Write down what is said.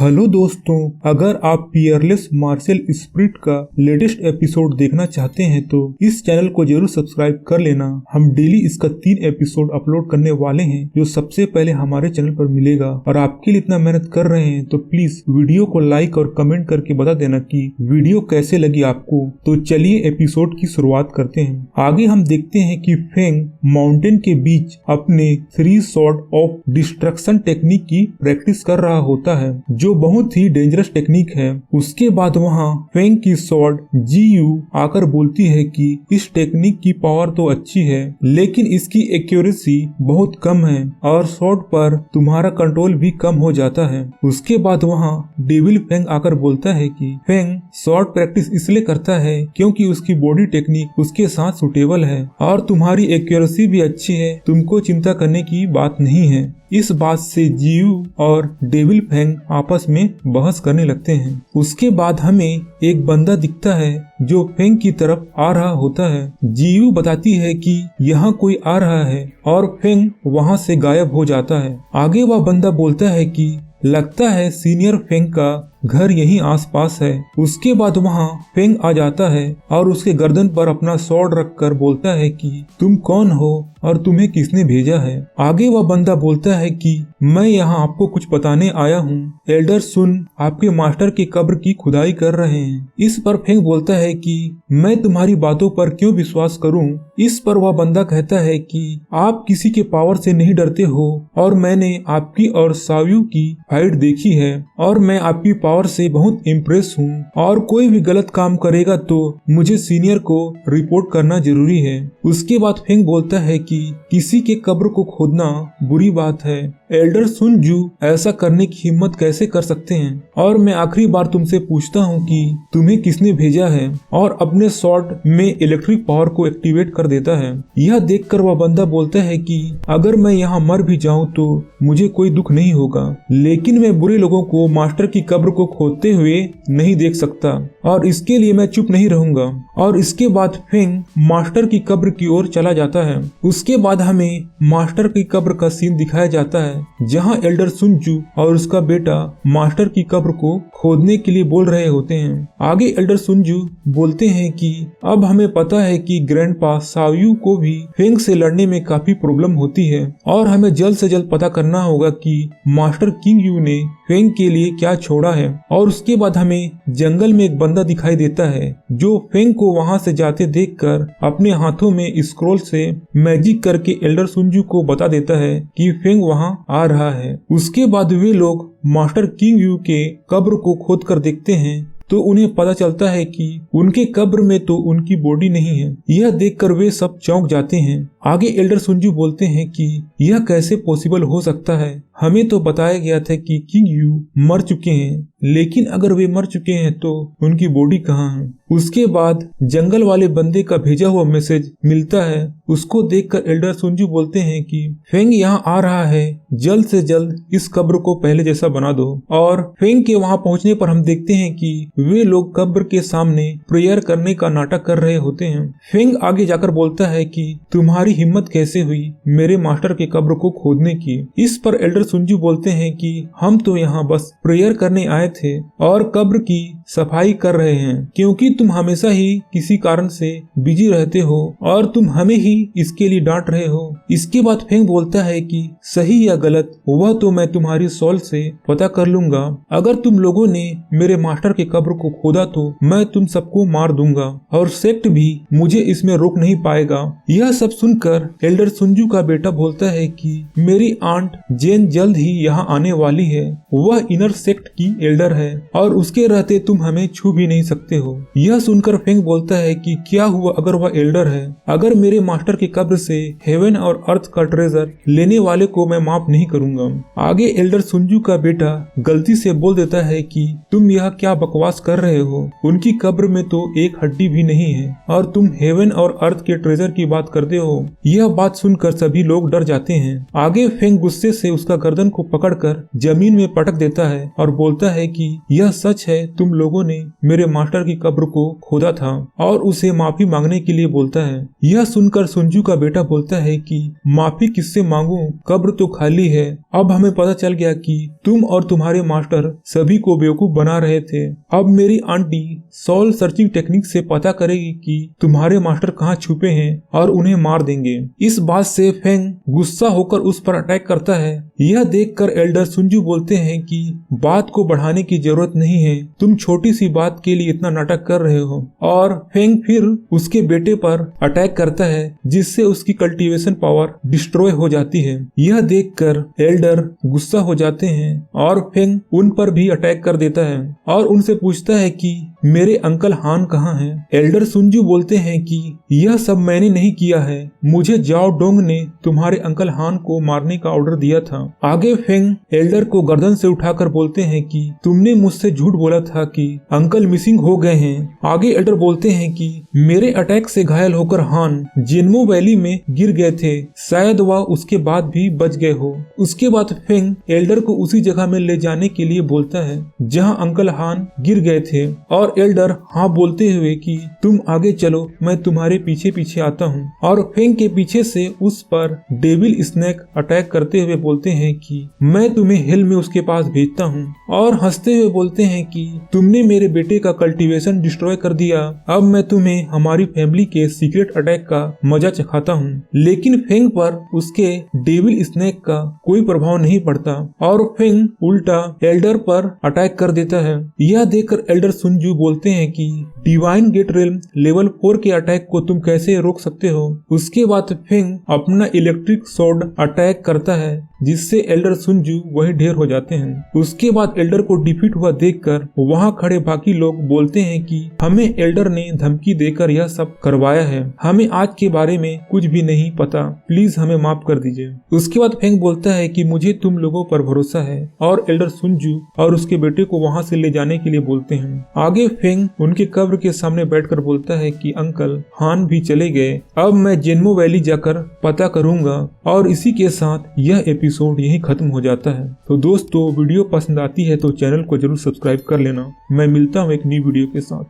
Hello दोस्तों, अगर आप पियरलेस मार्शल स्पिरिट का लेटेस्ट एपिसोड देखना चाहते हैं तो इस चैनल को जरूर सब्सक्राइब कर लेना। हम डेली इसका 3 एपिसोड अपलोड करने वाले हैं जो सबसे पहले हमारे चैनल पर मिलेगा। और आपके लिए इतना मेहनत कर रहे हैं तो प्लीज वीडियो को लाइक और कमेंट करके बता देना कि वीडियो कैसे लगी आपको। तो चलिए एपिसोड की शुरुआत करते हैं। आगे हम देखते हैं कि फेंग माउंटेन के बीच अपने 3 स्वॉर्ड ऑफ डिस्ट्रक्शन टेक्निक की प्रैक्टिस कर रहा होता है जो बहुत ही डेंजरस टेक्निक है। उसके बाद वहाँ फेंग की स्वॉर्ड जीयू आकर बोलती है कि इस टेक्निक की पावर तो अच्छी है लेकिन इसकी एक्यूरेसी बहुत कम है और स्वॉर्ड पर तुम्हारा कंट्रोल भी कम हो जाता है। उसके बाद वहाँ डेविल फेंग आकर बोलता है कि फेंग स्वॉर्ड प्रैक्टिस इसलिए करता है क्योंकि उसकी बॉडी टेक्निक उसके साथ सुटेबल है और तुम्हारी एक्यूरेसी भी अच्छी है, तुमको चिंता करने की बात नहीं है। इस बात से जीयू और डेविल फेंग आपस में बहस करने लगते हैं। उसके बाद हमें एक बंदा दिखता है जो फेंग की तरफ आ रहा होता है। जीयू बताती है कि यहाँ कोई आ रहा है और फेंग वहाँ से गायब हो जाता है। आगे वह बंदा बोलता है कि लगता है सीनियर फेंग का घर यहीं आसपास है। उसके बाद वहाँ फेंग आ जाता है और उसके गर्दन पर अपना स्वॉर्ड रखकर बोलता है कि तुम कौन हो और तुम्हें किसने भेजा है। आगे वह बंदा बोलता है कि मैं यहाँ आपको कुछ बताने आया हूँ। एल्डर सुन आपके मास्टर की कब्र की खुदाई कर रहे हैं। इस पर फेंग बोलता है कि मैं तुम्हारी बातों पर क्यों विश्वास करूँ। इस पर वह बंदा कहता है कि आप किसी के पावर से नहीं डरते हो और मैंने आपकी और साव्यू की फाइट देखी है और मैं आपकी पावर से बहुत इम्प्रेस हूँ और कोई भी गलत काम करेगा तो मुझे सीनियर को रिपोर्ट करना जरूरी है। उसके बाद फेंग बोलता है कि किसी के कब्र को खोदना बुरी बात है। एल्डर सुन जू ऐसा करने की हिम्मत कैसे कर सकते हैं और मैं आखिरी बार तुमसे पूछता हूँ कि तुम्हें किसने भेजा है। और अपने स्वॉर्ड में इलेक्ट्रिक पावर को एक्टिवेट कर देता है। यह देखकर वह बंदा बोलता है कि अगर मैं यहाँ मर भी जाऊँ तो मुझे कोई दुख नहीं होगा लेकिन मैं बुरे लोगों को मास्टर की कब्र को खोदते हुए नहीं देख सकता और इसके लिए मैं चुप नहीं रहूंगा। और इसके बाद फेंग मास्टर की कब्र की ओर चला जाता है। उसके बाद हमें मास्टर की कब्र का सीन दिखाया जाता है जहां एल्डर सुनजू और उसका बेटा मास्टर की कब्र को खोदने के लिए बोल रहे होते हैं। आगे एल्डर सुनजू बोलते हैं कि अब हमें पता है कि ग्रैंडपा साव्यू को भी फेंग से लड़ने में काफी प्रॉब्लम होती है और हमें जल्द से जल्द पता करना होगा कि मास्टर किंग यू ने फेंग के लिए क्या छोड़ा है। और उसके बाद हमें जंगल में एक बंदा दिखाई देता है जो फेंग को वहां से जाते देखकर अपने हाथों में स्क्रोल से मैजिक करके एल्डर सुनजू को बता देता है कि फेंग वहां आ रहा है। उसके बाद वे लोग मास्टर किंग यू के कब्र को खोद कर देखते हैं तो उन्हें पता चलता है कि उनके कब्र में तो उनकी बॉडी नहीं है। यह देखकर वे सब चौंक जाते हैं। आगे एल्डर सुनजू बोलते हैं कि यह कैसे पॉसिबल हो सकता है, हमें तो बताया गया था कि किंग यू मर चुके हैं लेकिन अगर वे मर चुके हैं तो उनकी बॉडी कहाँ है। उसके बाद जंगल वाले बंदे का भेजा हुआ मैसेज मिलता है। उसको देखकर एल्डर सुनजू बोलते हैं कि फेंग यहाँ आ रहा है, जल्द से जल्द इस कब्र को पहले जैसा बना दो। और फेंग के वहाँ पहुँचने पर हम देखते हैं कि वे लोग कब्र के सामने प्रेयर करने का नाटक कर रहे होते हैं। फेंग आगे जाकर बोलता है कि तुम्हारी हिम्मत कैसे हुई मेरे मास्टर के कब्र को खोदने की। इस पर एल्डर सुनजू बोलते हैं कि हम तो यहाँ बस प्रेयर करने आए थे और कब्र की सफाई कर रहे हैं क्योंकि तुम हमेशा ही किसी कारण से बिजी रहते हो और तुम हमें ही इसके लिए डांट रहे हो। इसके बाद फेंग बोलता है कि सही या गलत वह तो मैं तुम्हारी सोल से पता कर लूंगा। अगर तुम लोगों ने मेरे मास्टर के कब्र को खोदा तो मैं तुम सबको मार दूंगा और सेक्ट भी मुझे इसमें रोक नहीं पाएगा। यह सब सुनकर एल्डर सुनजू का बेटा बोलता है कि मेरी आंट जेन जल्द ही यहाँ आने वाली है। वह इनर सेक्ट की एल्डर है और उसके रहते तुम हमें छू भी नहीं सकते हो। यह सुनकर फेंग बोलता है कि क्या हुआ अगर वह एल्डर है, अगर मेरे मास्टर की कब्र से हेवन और अर्थ का ट्रेजर लेने वाले को मैं माफ नहीं करूंगा। आगे एल्डर सुनजू का बेटा गलती से बोल देता है कि तुम यह क्या बकवास कर रहे हो, उनकी कब्र में तो एक हड्डी भी नहीं है और तुम हेवन और अर्थ के ट्रेजर की बात करते हो। यह बात सुनकर सभी लोग डर जाते जाते हैं। आगे फेंग गुस्से से उसका गर्दन को पकड़कर जमीन में पटक देता है और बोलता है कि यह सच है, तुम लोगों ने मेरे मास्टर की कब्र को खोदा था, और उसे माफी मांगने के लिए बोलता है। यह सुनकर सुंजू का बेटा बोलता है कि माफी किससे मांगू, कब्र तो खाली है। अब हमें पता चल गया कि तुम और तुम्हारे मास्टर सभी को बेवकूफ बना रहे थे। अब मेरी आंटी सॉल सर्चिंग टेक्निक से पता करेगी कि तुम्हारे मास्टर कहाँ छुपे हैं और उन्हें मार देंगे। इस बात से फेंग गुस्सा होकर उस पर अटैक करता है। यह देखकर एल्डर सुंजू बोलते हैं कि बात को बढ़ाने की जरूरत नहीं है, तुम छोटी सी बात के लिए इतना नाटक कर रहे हो। और फेंग फिर उसके बेटे पर अटैक करता है, जिससे उसकी कल्टीवेशन पावर डिस्ट्रॉय हो जाती है। यह देखकर एल्डर गुस्सा हो जाते हैं और फेंग उन पर भी अटैक कर देता है और उनसे पूछता है कि मेरे अंकल हान कहाँ हैं। एल्डर सुंजू बोलते हैं कि यह सब मैंने नहीं किया है, मुझे जाओ डोंग ने तुम्हारे अंकल हान को मारने का ऑर्डर दिया था। आगे फेंग एल्डर को गर्दन से उठाकर बोलते हैं कि तुमने मुझसे झूठ बोला था कि अंकल मिसिंग हो गए हैं। आगे एल्डर बोलते हैं कि मेरे अटैक से घायल होकर हान जेनमो वैली में गिर गए थे, शायद वह उसके बाद भी बच गए हो। उसके बाद फेंग एल्डर को उसी जगह में ले जाने के लिए बोलता है जहां अंकल हान गिर गए थे, और एल्डर हाँ बोलते हुए कि तुम आगे चलो, मैं तुम्हारे पीछे पीछे आता हूँ। और फेंग के पीछे से उस पर डेविल स्नेक अटैक करते हुए बोलते हैं कि मैं तुम्हें हेल में उसके पास भेजता हूँ, और हंसते हुए बोलते हैं कि तुमने मेरे बेटे का कल्टीवेशन डिस्ट्रॉय कर दिया, अब मैं तुम्हें हमारी फैमिली के सीक्रेट अटैक का मजा चखाता हूँ। लेकिन फेंग पर उसके डेविल स्नेक का कोई प्रभाव नहीं पड़ता और फेंग उल्टा एल्डर पर अटैक कर देता है। यह देखकर एल्डर सुंजू बोलते हैं कि डिवाइन गेट रेल्म लेवल 4 के अटैक को तुम कैसे रोक सकते हो। उसके बाद फेंग अपना इलेक्ट्रिक स्वॉर्ड अटैक करता है, जिससे एल्डर सुंजू वही ढेर हो जाते हैं। उसके बाद एल्डर को डिफीट हुआ देखकर वहां खड़े बाकी लोग बोलते हैं कि हमें एल्डर ने धमकी देकर यह सब करवाया है, हमें आज के बारे में कुछ भी नहीं पता, प्लीज हमें माफ कर दीजिए। उसके बाद फेंग बोलता है कि मुझे तुम लोगों पर भरोसा है, और एल्डर सुंजू और उसके बेटे को वहां से ले जाने के लिए बोलते हैं। आगे फेंग उनके कब्र के सामने बैठकर बोलता है कि अंकल हान भी चले गए, अब मैं जेनमो वैली जाकर पता करूंगा। और इसी के साथ यह एपिसोड यहीं खत्म हो जाता है। तो दोस्तों, वीडियो पसंद आती है तो चैनल को जरूर सब्सक्राइब कर लेना। मैं मिलता हूँ एक नई वीडियो के साथ।